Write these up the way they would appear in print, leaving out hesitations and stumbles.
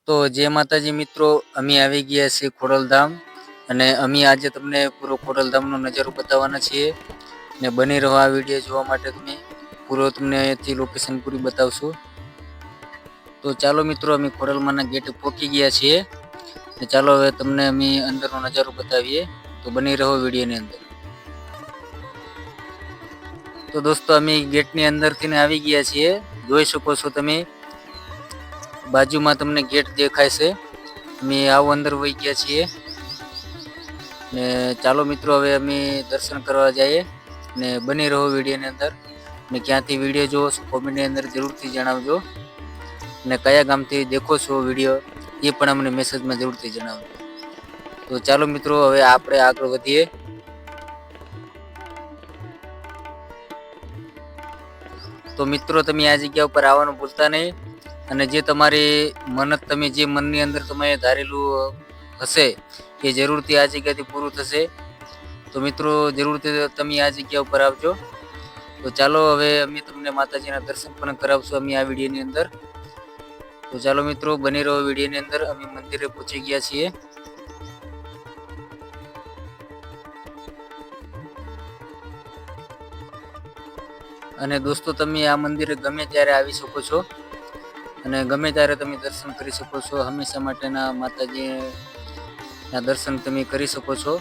તો જય માતાજી મિત્રો, અમે આવી ગયા છીએ ખોડલધામ અને અમે આજે તમને પૂરો ખોડલધામનો નજારો બતાવવાના છીએ ને બની રહો આ વિડીયો જોવા માટે. તમે પૂરો તમને અહીંયાથી લોકેશન પૂરી બતાવશું. તો ચાલો મિત્રો, અમે ખોડલમાંના ગેટ પહોંચી ગયા છીએ ને ચાલો હવે તમને અમે અંદરનો નજારો બતાવીએ. તો બની રહો વિડીયોની અંદર. તો દોસ્તો, અમે ગેટની અંદરથી આવી ગયા છીએ. જોઈ શકો છો તમે, બાજુમાં તમને ગેટ દેખાય છે. અમે આવો અંદર વહી ગયા છીએ ને ચાલો મિત્રો, હવે અમે દર્શન કરવા જઈએ ને બની રહો વિડીયોની અંદર. ને ક્યાંથી વિડીયો જોવો છો કોમેન્ટની અંદર જરૂરથી જણાવજો ને કયા ગામથી દેખો છો વિડીયો એ પણ અમને મેસેજમાં જરૂરથી જણાવજો. તો ચાલો મિત્રો, હવે આપણે આગળ વધીએ. તો મિત્રો, તમે આ જગ્યા ઉપર આવવાનું ભૂલતા નહીં અને જે તમારી મન્નત, તમે જે મનની અંદર તમે ધારેલું હશે એ જરૂરથી આ જગ્યાથી પૂરું થશે. તો મિત્રો, જરૂરથી તમે આ જગ્યા ઉપર આવજો. તો ચાલો હવે અમે તમને માતાજીના દર્શન પણ કરાવશું અમે આ વિડીયોની અંદર. તો ચાલો મિત્રો, બની રહો વિડીયોની અંદર. અમે મંદિરે પહોંચી ગયા છીએ. અને દોસ્તો, તમે આ મંદિરે ગમે ત્યારે આવી શકો છો અને ગમે ત્યારે તમે દર્શન કરી શકો છો. હંમેશા માટેના માતાજીના દર્શન તમે કરી શકો છો.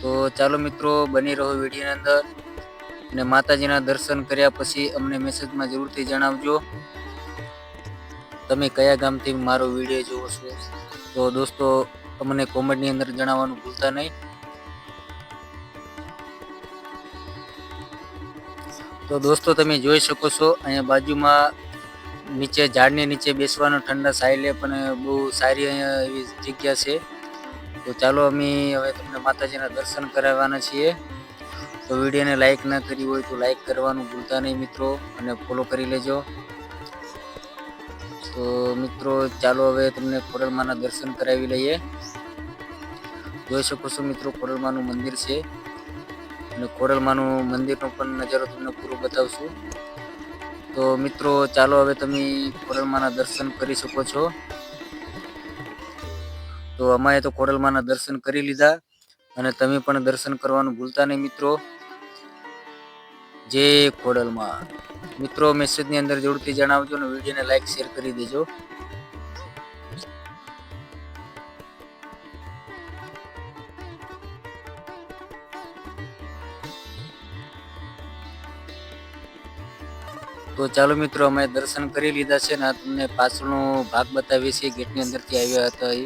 તો ચાલો મિત્રો, બની રહો વિડીયોની અંદર અને માતાજીના દર્શન કર્યા પછી અમને મેસેજમાં જરૂરથી જણાવજો તમે કયા ગામથી મારો વિડીયો જોવો છો. તો દોસ્તો, અમને કોમેન્ટની અંદર જણાવવાનું ભૂલતા નહીં. તો દોસ્તો, તમે જોઈ શકો છો અહીંયા બાજુમાં નીચે ઝાડની નીચે બેસવાનો ઠંડા સાયલે પણ બહુ સારી અહીંયા એવી જગ્યા છે. તો ચાલો અમે હવે તમને માતાજીના દર્શન કરાવવાના છીએ. તો વિડીયોને લાઈક ના કરી હોય તો લાઈક કરવાનું ભૂલતા નહીં મિત્રો અને ફોલો કરી લેજો. તો મિત્રો, ચાલો હવે તમને ખોડલમાના દર્શન કરાવી લઈએ. જોઈ શકો છો મિત્રો, ખોડલમાનું મંદિર છે અને ખોડલમાનું મંદિરનો પણ નજારો તમને પૂરો બતાવશું. તો મિત્રો, ચાલો હવે તમે ખોડલમાના દર્શન કરી શકો છો. તો અમારે તો ખોડલમાના દર્શન કરી લીધા અને તમે પણ દર્શન કરવાનું ભૂલતા નહીં મિત્રો. જય ખોડલમાં. મિત્રો, મેસેજની અંદર જરૂરથી જણાવજો અને વિડીયોને લાઈક શેર કરી દેજો. તો ચાલો મિત્રો, અમે દર્શન કરી લીધા છે ને તમને પાછળનો ભાગ બતાવીએ છીએ. ગેટની અંદરથી આવ્યા હતા એ.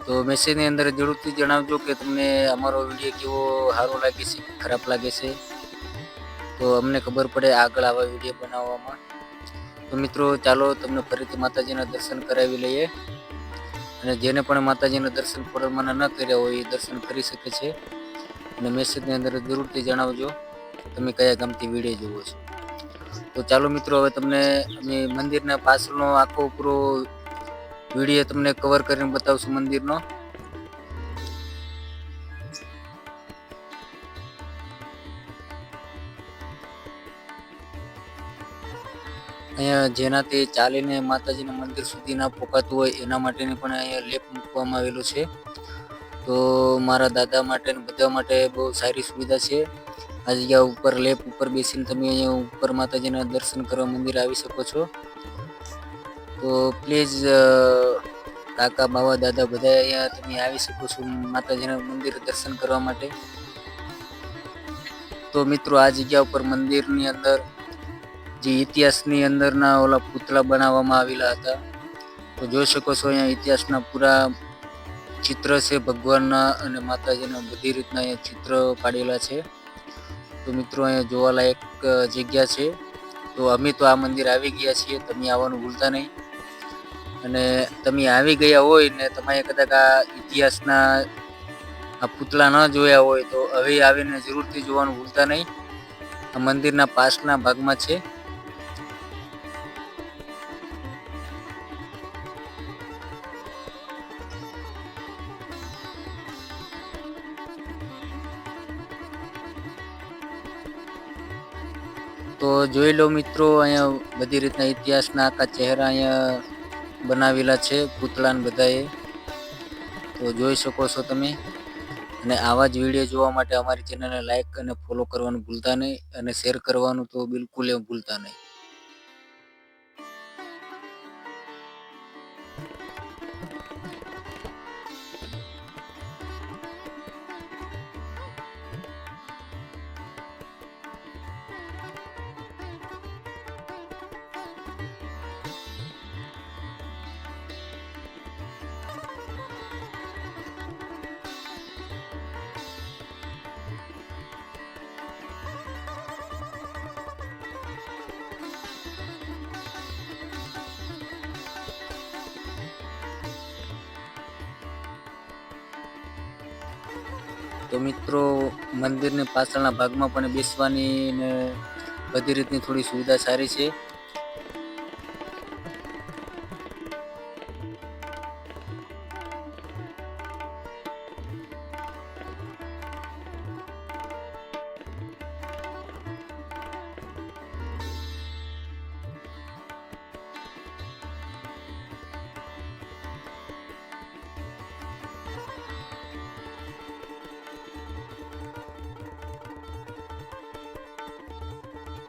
તો મેસેજની અંદર જરૂરથી જણાવજો કે તમને અમારો વિડીયો કેવો સારો લાગે છે, ખરાબ લાગે છે, તો અમને ખબર પડે આગળ આવા વિડીયો બનાવવામાં. તો મિત્રો, ચાલો તમને ફરીથી માતાજીના દર્શન કરાવી લઈએ અને જેને પણ માતાજીના દર્શન ખોડલમાના ન કર્યા હોય એ દર્શન કરી શકે છે. અને મેસેજની અંદર જરૂરથી જણાવજો તમે કયા ગામથી વિડીયો જોવો છો. તો ચાલો મિત્રો, હવે તમને અમે મંદિરના પાછળનો આખો પૂરો વિડીયો તમને કવર કરીને બતાવશું મંદિરનો. અહીંયા જેનાથી ચાલીને માતાજીના મંદિર સુધી ના પહોંચાતું હોય એના માટેની પણ અહીંયા લેપ મૂકવામાં આવેલું છે. તો મારા દાદા માટે ને બધા માટે બહુ સારી સુવિધા છે. આ જગ્યા ઉપર લેપ ઉપર બેસીને તમે અહીંયા ઉપર માતાજીના દર્શન કરવા મંદિર આવી શકો છો. તો પ્લીઝ કાકા, બાવા, દાદા બધા અહીંયા તમે આવી શકો છો માતાજીના મંદિર દર્શન કરવા માટે. તો મિત્રો, આ જગ્યા ઉપર મંદિરની અંદર જે ઇતિહાસની અંદરના ઓલા પૂતળા બનાવવામાં આવેલા હતા. તો જોઈ શકો છો અહીંયા ઇતિહાસના પૂરા ચિત્ર છે ભગવાનના અને માતાજીના, બધી રીતના અહીંયા ચિત્ર પાડેલા છે. તો મિત્રો, અહીંયા જોવાલાયક જગ્યા છે. તો અમે તો આ મંદિર આવી ગયા છીએ, તમે આવવાનું ભૂલતા નહીં. અને તમે આવી ગયા હોય ને તમારે કદાચ આ ઇતિહાસના આ પૂતળા ન જોયા હોય તો હવે આવીને જરૂરથી જોવાનું ભૂલતા નહીં. આ મંદિરના પાછળના ભાગમાં છે. તો જોઈ લો મિત્રો, અહીંયા બધી રીતના ઇતિહાસના આખા ચહેરા અહીંયા બનાવેલા છે પૂતળાને બધાએ, તો જોઈ શકો છો તમે. અને આવા જ વિડીયો જોવા માટે અમારી ચેનલને લાઈક અને ફોલો કરવાનું ભૂલતા નહીં, અને શેર કરવાનું તો બિલકુલ ભૂલતા નહીં. તો મિત્રો, મંદિરની પાછળના ભાગમાં પણ બેસવાની ને બધી રીતની થોડી સુવિધા સારી છે.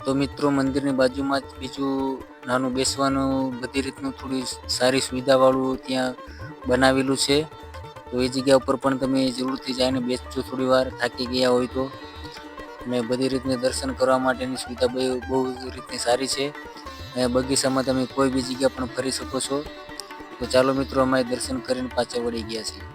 તો મિત્રો, મંદિરની બાજુમાં જ બીજું નાનું બેસવાનું બધી રીતનું થોડી સારી સુવિધાવાળું ત્યાં બનાવેલું છે. તો એ જગ્યા ઉપર પણ તમે જરૂરથી જઈને બેસજો થોડી વાર, થાકી ગયા હોય તો. અને બધી રીતની દર્શન કરવા માટેની સુવિધા બહુ રીતની સારી છે. અને બગીચામાં તમે કોઈ બી જગ્યા પણ ફરી શકો છો. તો ચાલો મિત્રો, અમે દર્શન કરીને પાછા વળી ગયા છીએ.